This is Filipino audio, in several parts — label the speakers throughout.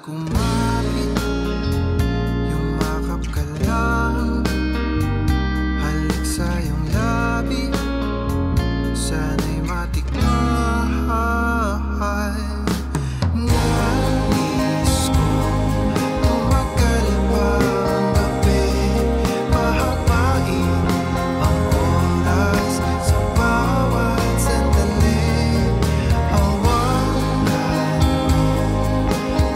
Speaker 1: kumapit, yumakap ka lang. Halik sa iyong labi, sana'y matikman. Nais kong tumagal pa ang gabi, pahabain ang oras sa bawat sandali. Hawakan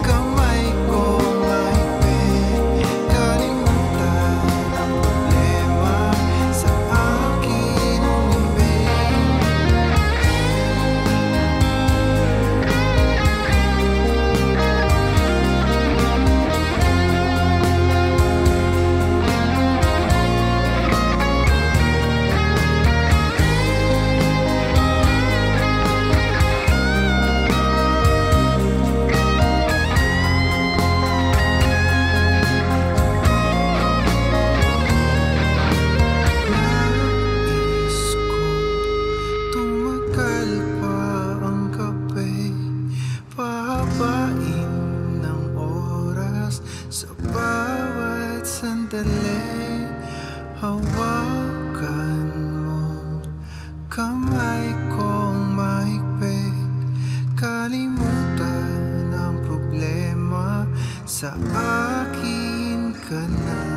Speaker 1: kamay ko mahigpit, kalimutan ang problema sa aking umibig. Nais kong tumagal pa ang gabi, pahabain ng oras sa bawat sandali. Hawakan mo kamay kong mahigpit, kalimutan ang problema sa akin ka na.